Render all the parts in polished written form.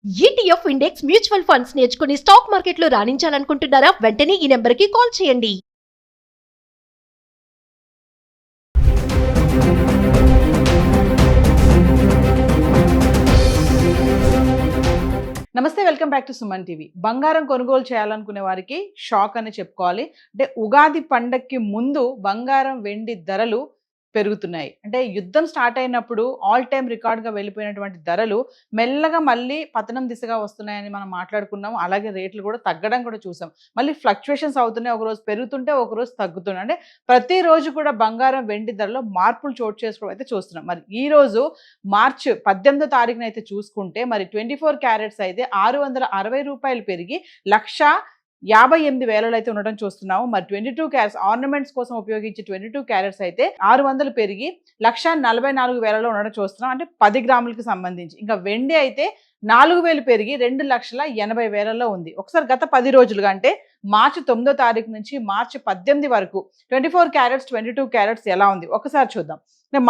ETF index mutual funds నేర్చుకుని stock మార్కెట్లో రాణించాలనుకుంటున్నారా? వెంటనే ఈ నెంబర్కి కాల్ చేయండి. నమస్తే, welcome back to Suman TV. బంగారం కొనుగోలు చేయాలనుకునే వారికి షాక్ అని చెప్పుకోవాలి. అంటే ఉగాది పండక్కి ముందు బంగారం వెండి ధరలు పెరుగుతున్నాయి. అంటే యుద్ధం స్టార్ట్ అయినప్పుడు ఆల్ టైమ్ రికార్డ్గా వెళ్ళిపోయినటువంటి ధరలు మెల్లగా మళ్ళీ పతనం దిశగా వస్తున్నాయని మనం మాట్లాడుకున్నాం. అలాగే రేట్లు కూడా తగ్గడం కూడా చూసాం. మళ్ళీ ఫ్లక్చువేషన్స్ అవుతున్నాయి, ఒకరోజు పెరుగుతుంటే ఒకరోజు తగ్గుతున్నాయి. అంటే ప్రతిరోజు కూడా బంగారం వెండి ధరలో మార్పులు చోటు చేసుకోవడం అయితే చూస్తున్నాం. మరి ఈరోజు మార్చి 18వ తారీఖున అయితే చూసుకుంటే మరి 24 క్యారెట్స్ అయితే 660 రూపాయలు పెరిగి 1,58,000 అయితే ఉండడం చూస్తున్నాము. మరి 22 క్యారెట్స్ ఆర్నమెంట్స్ కోసం ఉపయోగించే 22 క్యారెట్స్ అయితే 600 పెరిగి 1,44,000 ఉండడం చూస్తున్నాం. అంటే 10 గ్రాములకు సంబంధించి. ఇంకా వెండి అయితే 4,000 పెరిగి 2,80,000 ఉంది. ఒకసారి గత 10 రోజులుగా అంటే మార్చి 9వ తారీఖు నుంచి మార్చి 18 వరకు 24 క్యారెట్స్ 22 క్యారెట్స్ ఎలా ఉంది ఒకసారి చూద్దాం.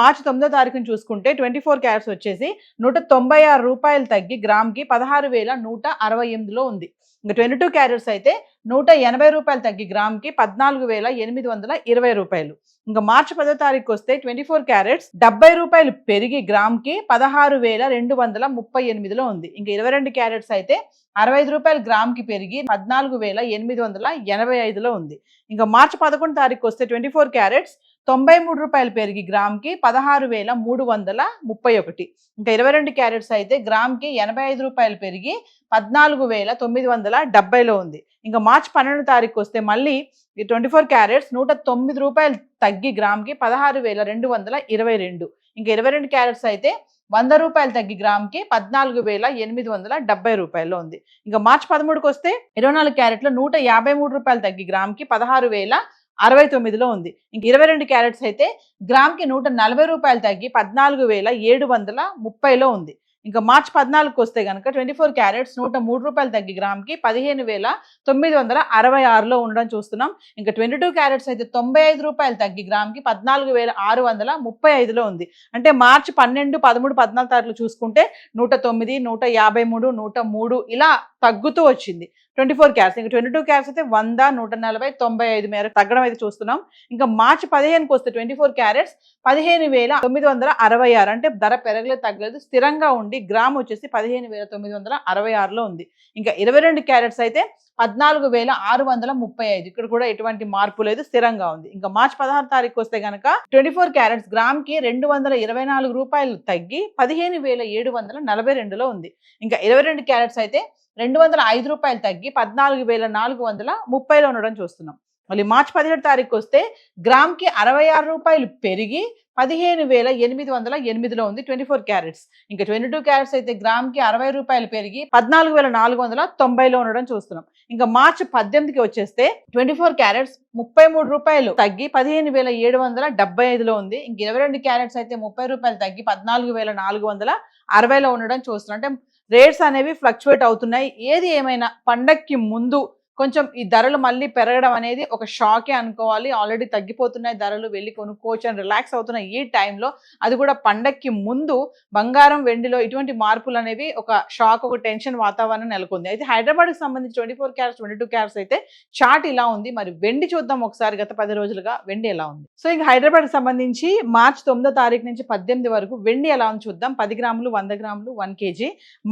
మార్చి 9వ తారీఖుని చూసుకుంటే 24 క్యారెట్స్ వచ్చేసి 196 రూపాయలు తగ్గి గ్రామ్కి 16,168లో ఉంది. ఇంకా 22 క్యారెట్స్ అయితే 180 రూపాయలు తగ్గి గ్రామ్కి 14,820 రూపాయలు. ఇంకా మార్చి 10వ తారీఖు వస్తే 24 క్యారెట్స్ 70 రూపాయలు పెరిగి గ్రామ్కి 16,238లో ఉంది. ఇంకా 22 క్యారెట్స్ అయితే 65 రూపాయలు గ్రామ్కి పెరిగి 14,885లో ఉంది. ఇంకా మార్చి 11 తారీఖు వస్తే 24 క్యారెట్స్ 93 రూపాయలు పెరిగి గ్రామ్కి 16,331. ఇంకా 22 క్యారెట్స్ అయితే గ్రామ్కి 85 రూపాయలు పెరిగి 14,970లో ఉంది. ఇంకా మార్చి 12 తారీఖు వస్తే మళ్ళీ 24 క్యారెట్స్ 109 రూపాయలు తగ్గి గ్రామ్కి 16,222. ఇంకా 22 క్యారెట్స్ అయితే 100 రూపాయలు తగ్గి గ్రామ్కి 14,870 రూపాయల్లో ఉంది. ఇంకా మార్చి 13కి వస్తే 24 క్యారెట్లు 153 రూపాయలు తగ్గి గ్రామ్కి 16,069లో ఉంది. ఇంక 22 క్యారెట్స్ అయితే గ్రామ్కి 140 రూపాయలు తగ్గి 14,730లో ఉంది. ఇంకా మార్చి 14కి వస్తే కనుక 24 క్యారెట్స్ 103 రూపాయలు తగ్గి గ్రామ్కి 15,966లో ఉండడం చూస్తున్నాం. ఇంకా 22 క్యారెట్స్ అయితే 95 రూపాయలు తగ్గి గ్రామ్కి 14,635లో ఉంది. అంటే మార్చి 12, 13, 14 తారీఖులు చూసుకుంటే 109, 153, 103 ఇలా తగ్గుతూ వచ్చింది 24 క్యారెట్స్. ఇంకా 22 క్యారెట్స్ అయితే 100, 140, 95 మేరకు తగ్గడం అయితే చూస్తున్నాం. ఇంకా మార్చి 15కి వస్తే 24 క్యారెట్స్ 15,966. అంటే ధర పెరగలేదు తగ్గలేదు, స్థిరంగా ఉండి గ్రామ్ వచ్చేసి 15,966లో ఉంది. ఇంకా 22 క్యారెట్స్ అయితే 14,635. ఇక్కడ కూడా ఎటువంటి మార్పు లేదు, స్థిరంగా ఉంది. ఇంకా మార్చి 16 తారీఖు వస్తే కనుక 24 క్యారెట్స్ గ్రామ్కి 224 రూపాయలు తగ్గి 15,742లో ఉంది. ఇంకా 22 క్యారెట్స్ అయితే 205 రూపాయలు తగ్గి 14,430లో ఉండడం చూస్తున్నాం. మళ్ళీ మార్చి 17 తారీఖు వస్తే గ్రామ్కి 66 రూపాయలు పెరిగి 15,808లో ఉంది 24 క్యారెట్స్. ఇంకా 22 క్యారెట్స్ అయితే గ్రామ్కి 60 రూపాయలు పెరిగి 14,490లో ఉండడం చూస్తున్నాం. ఇంకా మార్చి 18కి వచ్చేస్తే 24 క్యారెట్స్ 33 రూపాయలు తగ్గి 15,775లో ఉంది. ఇంక 22 క్యారెట్స్ అయితే 30 రూపాయలు తగ్గి 14,460లో ఉండడం చూస్తున్నాం. అంటే రేట్స్ అనేవి ఫ్లక్చువేట్ అవుతున్నాయి. ఏది ఏమైనా పండక్కి ముందు కొంచెం ఈ ధరలు మళ్ళీ పెరగడం అనేది ఒక షాకే అనుకోవాలి. ఆల్రెడీ తగ్గిపోతున్నాయి ధరలు, వెళ్ళి కొనుక్కోవచ్చు అని రిలాక్స్ అవుతున్న ఈ టైంలో అది కూడా పండక్కి ముందు బంగారం వెండిలో ఇటువంటి మార్పులు అనేవి ఒక షాక్, ఒక టెన్షన్ వాతావరణం నెలకొంది. అయితే హైదరాబాద్కి సంబంధించి 24 క్యారెట్స్ 22 క్యారెట్స్ అయితే చార్ట్ ఇలా ఉంది. మరి వెండి చూద్దాం ఒకసారి. గత 10 రోజులుగా వెండి ఎలా ఉంది. సో ఇంకా హైదరాబాద్కి సంబంధించి మార్చి 9వ తారీఖు నుంచి 18 వరకు వెండి ఎలా ఉంది చూద్దాం. 10 గ్రాములు 100 గ్రాములు 1 kg.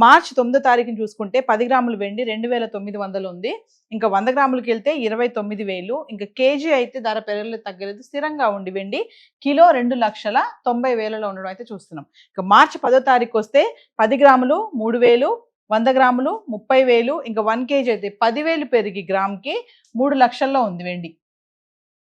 మార్చి 9వ తారీఖుని చూసుకుంటే 10 గ్రాములు వెండి 2,900 ఉంది. ఇంకా 100 గ్రాములకి వెళ్తే 29,000. ఇంకా కేజీ అయితే ధర పెరగలేదు తగ్గలేదు, స్థిరంగా ఉండి వెండి కిలో 2,90,000లో ఉండడం అయితే చూస్తున్నాం. ఇంకా మార్చి 10వ తారీఖు వస్తే 10 గ్రాములు 3,000, 100 గ్రాములు 30,000. ఇంకా 1 kg అయితే 10,000 పెరిగి గ్రామ్కి 3 లక్షల్లో ఉంది వెండి.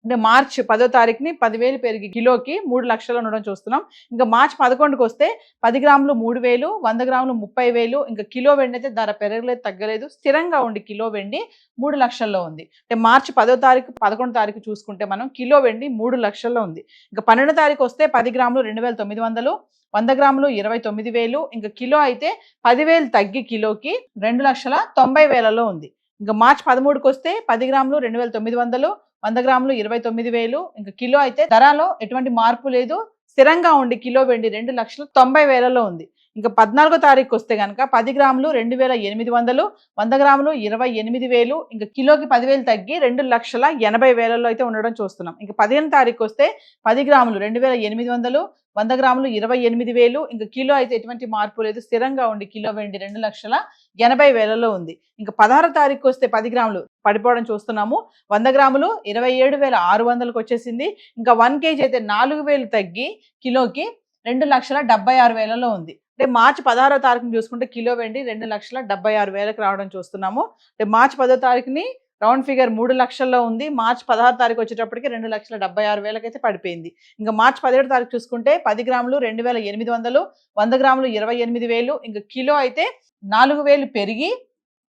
అంటే మార్చి 10వ తారీఖుని 10,000 పెరిగి కిలోకి 3 లక్షలు ఉండడం చూస్తున్నాం. ఇంకా మార్చి 11కి వస్తే 10 గ్రాములు 3,000, 100 గ్రాములు 30,000. ఇంకా కిలో వెండి అయితే ధర పెరగలేదు తగ్గలేదు, స్థిరంగా ఉండి కిలో వెండి 3 లక్షల్లో ఉంది. అంటే మార్చి 10వ తారీఖు 11వ తారీఖు చూసుకుంటే మనం కిలో వెండి 3 లక్షల్లో ఉంది. ఇంకా 12వ తారీఖు వస్తే 10 గ్రాములు 2,900, 100 గ్రాములు 29,000. ఇంకా కిలో అయితే 10,000 తగ్గి కిలోకి 2,90,000లో ఉంది. ఇంకా మార్చి 13కి వస్తే 10 గ్రాములు 2,900, 100 గ్రాములు 29,000. ఇంకా కిలో అయితే ధరలో ఎటువంటి మార్పు లేదు, స్థిరంగా ఉండి కిలో వెండి 2,90,000లో ఉంది. ఇంకా 14వ తారీఖు వస్తే కనుక 10 గ్రాములు 2,800, 100 గ్రాములు 28,000, ఇంకా కిలోకి 10,000 తగ్గి 2,80,000 అయితే ఉండడం చూస్తున్నాం. ఇంకా 15వ తారీఖు వస్తే 10 గ్రాములు 2,800, 100 గ్రాములు 28,000, ఇంకా కిలో అయితే ఎటువంటి మార్పు లేదు, స్థిరంగా ఉండి కిలో వెండి 2,80,000 ఉంది. ఇంకా 16వ తారీఖు వస్తే 10 గ్రాములు పడిపోవడం చూస్తున్నాము. 100 గ్రాములు 27,600కి వచ్చేసింది. ఇంకా 1 కేజీ అయితే 4,000 తగ్గి కిలోకి 2,76,000 ఉంది. అంటే మార్చి 16వ తారీఖుని చూసుకుంటే కిలో వెండి 2,76,000కి రావడం చూస్తున్నాము. అంటే మార్చి 10వ తారీఖుని రౌండ్ ఫిగర్ 3 లక్షల్లో ఉంది. మార్చి 16వ తారీఖు వచ్చేటప్పటికి 2,76,000 అయితే పడిపోయింది. ఇంకా మార్చి 17వ తారీఖు చూసుకుంటే 10 గ్రాములు 2,800, 100 గ్రాములు 28,000, ఇంకా కిలో అయితే 4,000 పెరిగి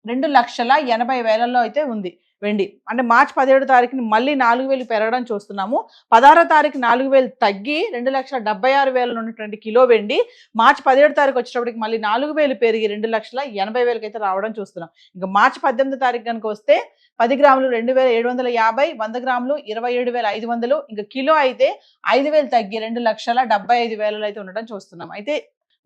2,80,000 అయితే ఉంది వెండి. అంటే మార్చి 17వ తారీఖుని మళ్ళీ 4,000 పెరగడం చూస్తున్నాము. 16వ తారీఖు 4,000 తగ్గి 2,76,000 ఉన్నటువంటి కిలో వెండి మార్చి 17వ తారీఖు వచ్చేటప్పటికి మళ్ళీ 4,000 పెరిగి 2,80,000 అయితే రావడం చూస్తున్నాం. ఇంకా మార్చి 18వ తారీఖు కనుక వస్తే 10 గ్రాములు 2,750, 100 గ్రాములు 27,500, ఇంకా కిలో అయితే 5,000 తగ్గి 2,75,000 అయితే ఉండడం చూస్తున్నాం. అయితే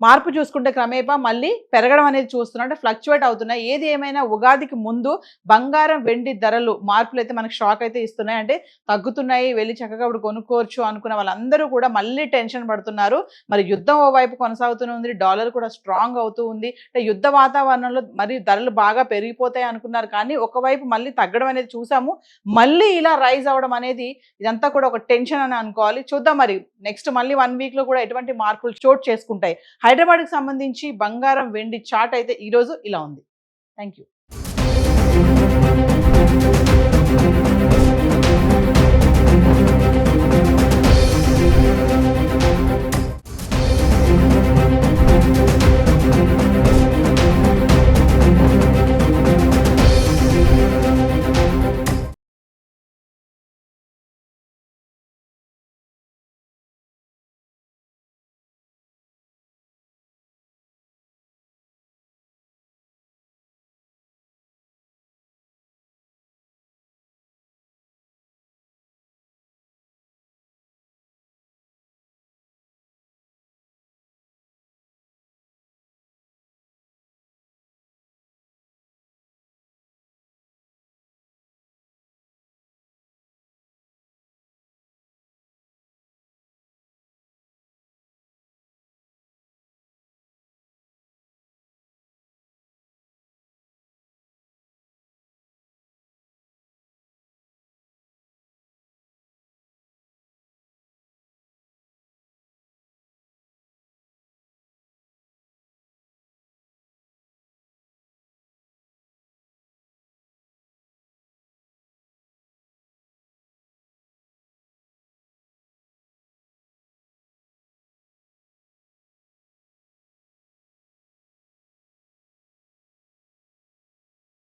మార్పు చూసుకుంటే క్రమేపా మళ్ళీ పెరగడం అనేది చూస్తున్నాం, అంటే ఫ్లక్చువేట్ అవుతున్నాయి. ఏది ఏమైనా ఉగాదికి ముందు బంగారం వెండి ధరలు మార్పులు అయితే మనకు షాక్ అయితే ఇస్తున్నాయి. అంటే తగ్గుతున్నాయి, వెళ్ళి చక్కగా ఇప్పుడు కొనుక్కోవచ్చు అనుకున్న వాళ్ళందరూ కూడా మళ్ళీ టెన్షన్ పడుతున్నారు. మరి యుద్ధం ఓవైపు కొనసాగుతూనే ఉంది, డాలర్ కూడా స్ట్రాంగ్ అవుతూ ఉంది. అంటే యుద్ధ వాతావరణంలో మరి ధరలు బాగా పెరిగిపోతాయి అనుకున్నారు, కానీ ఒకవైపు మళ్ళీ తగ్గడం అనేది చూసాము. మళ్ళీ ఇలా రైజ్ అవ్వడం అనేది ఇదంతా కూడా ఒక టెన్షన్ అని అనుకోవాలి. చూద్దాం మరి నెక్స్ట్ మళ్ళీ 1 వీక్లో కూడా ఎటువంటి మార్పులు చోటు చేసుకుంటాయి. హైదరాబాద్కి సంబంధించి బంగారం వెండి చార్ట్ అయితే ఈరోజు ఇలా ఉంది. Thank you.